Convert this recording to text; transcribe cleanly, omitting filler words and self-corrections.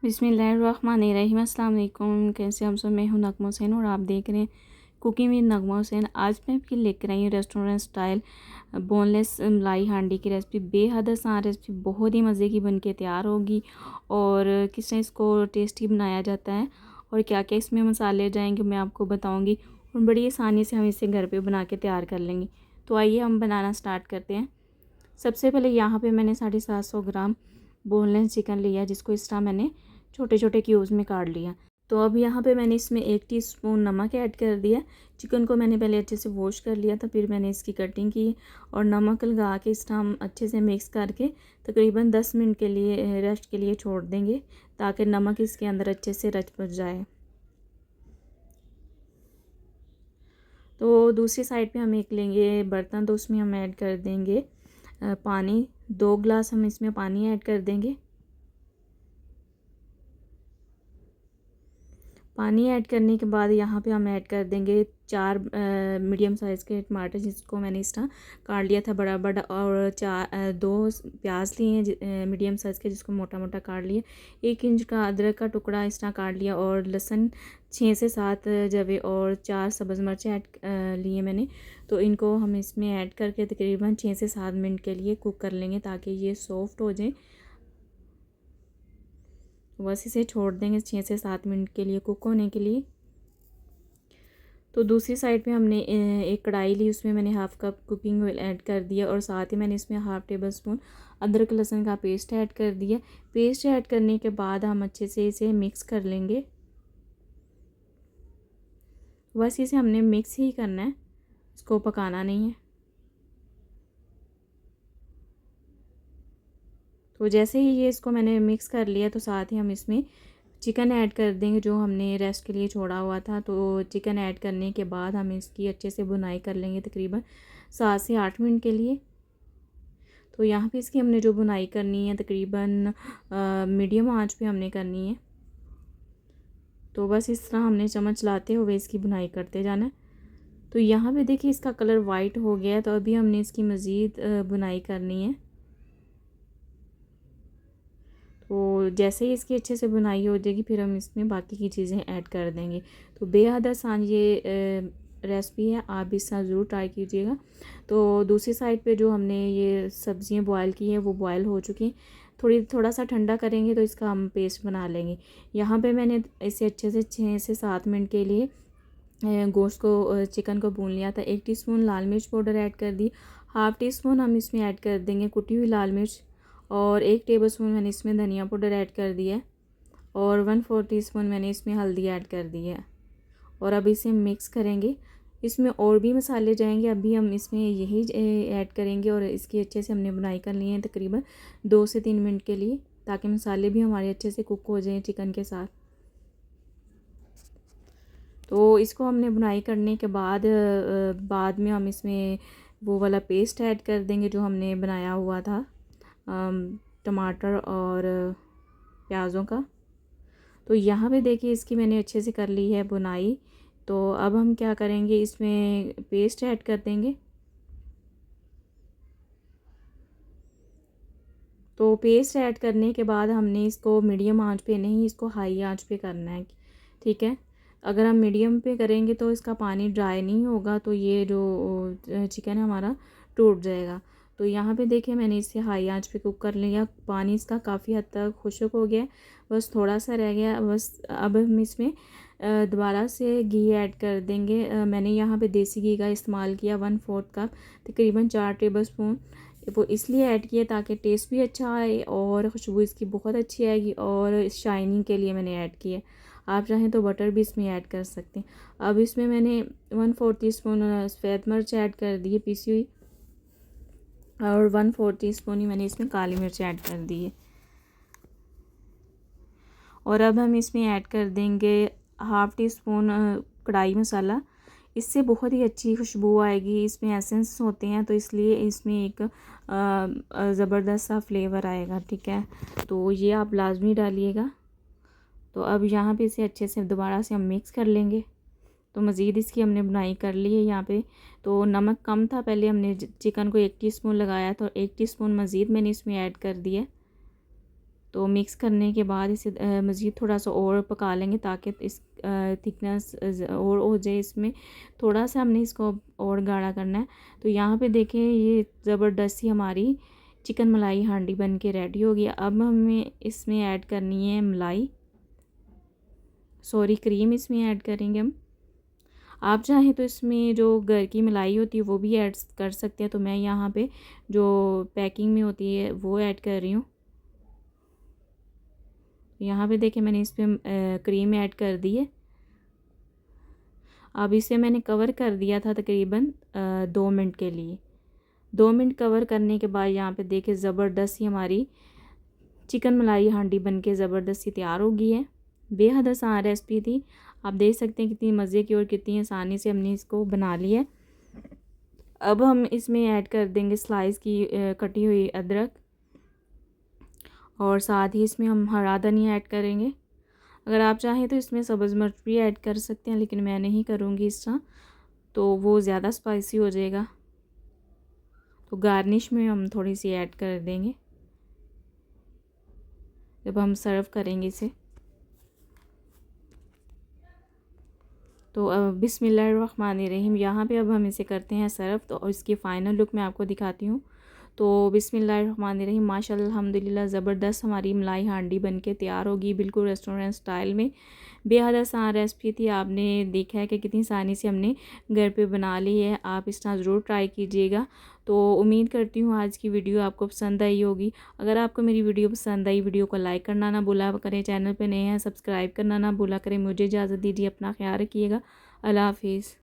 बिस्मिल्लाहिर्रहमानिर्रहीम। अस्सलाम वालेकुम। कैसे हम सब, मैं हूँ नगमा हुसैन और आप देख रहे हैं कुकिंग विद नगमा हुसैन। आज मैं आपके लेकर आई हूँ रेस्टोरेंट स्टाइल बोनलेस मलाई हांडी की रेसिपी। बेहद आसान रेसिपी, बहुत ही मज़े की बनके तैयार होगी। और किस तरह इसको टेस्टी बनाया जाता है और क्या क्या इसमें मसाले जाएंगे मैं आपको बताऊँगी, और बड़ी आसानी से हम इसे घर पर बना के तैयार कर लेंगे। तो आइए हम बनाना स्टार्ट करते हैं। सबसे पहले यहाँ पे मैंने 750 ग्राम बोनलेस चिकन लिया, जिसको इस तरह मैंने छोटे छोटे क्यूब्स में काट लिया। तो अब यहाँ पे मैंने इसमें 1 टीस्पून नमक ऐड कर दिया। चिकन को मैंने पहले अच्छे से वॉश कर लिया था, फिर मैंने इसकी कटिंग की और नमक लगा के इस तरह अच्छे से मिक्स करके तकरीबन 10 मिनट के लिए रेस्ट के लिए छोड़ देंगे, ताकि नमक इसके अंदर अच्छे से रच बच जाए। तो दूसरी साइड पे हम एक लेंगे बर्तन, तो उसमें हम ऐड कर देंगे पानी। 2 गिलास हम इसमें पानी ऐड कर देंगे। पानी ऐड करने के बाद यहाँ पे हम ऐड कर देंगे 4 मीडियम साइज़ के टमाटर, जिसको मैंने इस तरह काट लिया था बड़ा बड़ा, और 2 प्याज लिए हैं मीडियम साइज़ के, जिसको मोटा मोटा काट लिया। 1 इंच का अदरक का टुकड़ा इस तरह काट लिया, और लहसुन 6 से 7 जवे और 4 सब्ज़ मिर्चें ऐड लिए मैंने। तो इनको हम इसमें ऐड करके तकरीबन 6 से 7 मिनट के लिए कुक कर लेंगे, ताकि ये सॉफ्ट हो जाए। बस इसे छोड़ देंगे 6 से 7 मिनट के लिए कुक होने के लिए। तो दूसरी साइड पे हमने एक कढ़ाई ली, उसमें मैंने half cup cooking oil add कर दिया, और साथ ही मैंने इसमें हाफ़ टेबल स्पून अदरक लहसुन का पेस्ट ऐड कर दिया। पेस्ट ऐड करने के बाद हम अच्छे से इसे मिक्स कर लेंगे। बस इसे हमने मिक्स ही करना है, इसको पकाना नहीं है। तो जैसे ही ये इसको मैंने मिक्स कर लिया, तो साथ ही हम इसमें चिकन ऐड कर देंगे, जो हमने रेस्ट के लिए छोड़ा हुआ था। तो चिकन ऐड करने के बाद हम इसकी अच्छे से भुनाई कर लेंगे तकरीबन 7 से 8 मिनट के लिए। तो यहाँ पे इसकी हमने जो भुनाई करनी है तकरीबन मीडियम आंच पे हमने करनी है। तो बस इस तरह हमने चम्मच लाते हुए इसकी भुनाई करते जाना है। तो यहाँ पे देखिए इसका कलर वाइट हो गया है, तो अभी हमने इसकी मज़ीद भुनाई करनी है। तो जैसे ही इसकी अच्छे से बुनाई हो जाएगी, फिर हम इसमें बाकी की चीज़ें ऐड कर देंगे। तो बेहद आसान ये रेसिपी है, आप भी इसका ज़रूर ट्राई कीजिएगा। तो दूसरी साइड पे जो हमने ये सब्ज़ियाँ बॉयल की हैं, वो बॉयल हो चुकी हैं। थोड़ा सा ठंडा करेंगे तो इसका हम पेस्ट बना लेंगे। यहाँ पे मैंने इसे अच्छे से 6 से 7 मिनट के लिए गोश्त को चिकन को भून लिया था। 1 टीस्पून लाल मिर्च पाउडर ऐड कर दी। हाफ़ टी स्पून हम इसमें ऐड कर देंगे कुटी हुई लाल मिर्च, और 1 टेबलस्पून मैंने इसमें धनिया पाउडर ऐड कर दिया है, और 1/4 टीस्पून मैंने इसमें हल्दी ऐड कर दी है। और अब इसे मिक्स करेंगे। इसमें और भी मसाले जाएंगे, अभी हम इसमें यही ऐड करेंगे, और इसकी अच्छे से हमने बुनाई कर ली है तकरीबन 2 से 3 मिनट के लिए, ताकि मसाले भी हमारे अच्छे से कुक हो जाएँ चिकन के साथ। तो इसको हमने बुनाई करने के बाद में हम इसमें वो वाला पेस्ट ऐड कर देंगे जो हमने बनाया हुआ था टमाटर और प्याज़ों का। तो यहाँ पे देखिए इसकी मैंने अच्छे से कर ली है बुनाई। तो अब हम क्या करेंगे, इसमें पेस्ट ऐड कर देंगे। तो पेस्ट ऐड करने के बाद हमने इसको मीडियम आंच पे नहीं, इसको हाई आंच पे करना है, ठीक है। अगर हम मीडियम पे करेंगे तो इसका पानी ड्राई नहीं होगा, तो ये जो चिकन है हमारा टूट जाएगा। तो यहाँ पे देखिए मैंने इसे हाई आंच पे कुक कर लिया। पानी इसका काफ़ी हद तक खुश्क हो गया, बस थोड़ा सा रह गया। बस अब हम इसमें दोबारा से घी ऐड कर देंगे। मैंने यहाँ पे देसी घी का इस्तेमाल किया 1/4 कप, तकरीबन 4 टेबल स्पून। वो इसलिए ऐड किया ताकि टेस्ट भी अच्छा आए और खुशबू इसकी बहुत अच्छी आएगी, और शाइनिंग के लिए मैंने ऐड किया। आप चाहें तो बटर भी इसमें ऐड कर सकते हैं। अब इसमें मैंने 1/4 टीस्पून सफ़ेद मिर्च ऐड कर दी है पीसी हुई, और 1/4 टीस्पून ही मैंने इसमें काली मिर्च ऐड कर दी है। और अब हम इसमें ऐड कर देंगे हाफ़ टी स्पून कढ़ाई मसाला। इससे बहुत ही अच्छी खुशबू आएगी, इसमें एसेंस होते हैं, तो इसलिए इसमें एक ज़बरदस्त सा फ्लेवर आएगा, ठीक है। तो ये आप लाजमी डालिएगा। तो अब यहाँ पे इसे अच्छे से दोबारा से हम मिक्स कर लेंगे। तो मज़ीद इसकी हमने बुनाई कर ली है यहाँ पे। तो नमक कम था, पहले हमने चिकन को 1 टीस्पून लगाया, तो 1 टीस्पून मज़ीद मैंने इसमें ऐड कर दिया। तो मिक्स करने के बाद इसे मज़ीद थोड़ा सा और पका लेंगे ताकि इस थिकनेस और हो जाए। इसमें थोड़ा सा हमने इसको और गाढ़ा करना है। तो यहाँ पे देखें ये ज़बरदस्ती हमारी चिकन मलाई हांडी बन के रेडी हो गया। अब हमें इसमें ऐड करनी है मलाई, सॉरी क्रीम इसमें ऐड करेंगे हम। आप चाहें तो इसमें जो घर की मलाई होती है वो भी ऐड कर सकते हैं। तो मैं यहाँ पे जो पैकिंग में होती है वो ऐड कर रही हूँ। यहाँ पे देखें मैंने इस पर क्रीम ऐड कर दी है। अब इसे मैंने कवर कर दिया था तकरीबन 2 मिनट के लिए। 2 मिनट कवर करने के बाद यहाँ पे देखें ज़बरदस्त हमारी चिकन मलाई हांडी बन के ज़बरदस्ती तैयार हो गई है। बेहद आसान रेसिपी थी, आप देख सकते हैं कितनी मज़े की और कितनी आसानी से हमने इसको बना लिया है। अब हम इसमें ऐड कर देंगे स्लाइस की कटी हुई अदरक, और साथ ही इसमें हम हरा धनिया ऐड करेंगे। अगर आप चाहें तो इसमें सब्ज़ मिर्च भी ऐड कर सकते हैं, लेकिन मैं नहीं करूँगी इस तरह, तो वो ज़्यादा स्पाइसी हो जाएगा। तो गार्निश में हम थोड़ी सी ऐड कर देंगे जब हम सर्व करेंगे इसे। तो अब बिस्मिल्लाहिर्रहमानिर्रहीम, यहाँ पे अब हम इसे करते हैं सर्व। तो इसकी फ़ाइनल लुक मैं आपको दिखाती हूँ। तो बिस्मिल्लाहिर्रहमानिर्रहीम, माशाल्लाह अल्हम्दुलिल्लाह, ज़बरदस्त हमारी मलाई हांडी बनके तैयार होगी बिल्कुल रेस्टोरेंट स्टाइल में। बेहद आसान रेसिपी थी, आपने देखा है कि कितनी आसानी से हमने घर पे बना ली है। आप इस तरह ज़रूर ट्राई कीजिएगा। तो उम्मीद करती हूँ आज की वीडियो आपको पसंद आई होगी। अगर आपको मेरी वीडियो पसंद आई, वीडियो को लाइक करना ना भूला करें, चैनल पर नए हैं सब्सक्राइब करना ना भूला करें। मुझे इजाज़त दीजिए, अपना ख्याल रखिएगा। अल्लाह हाफिज़।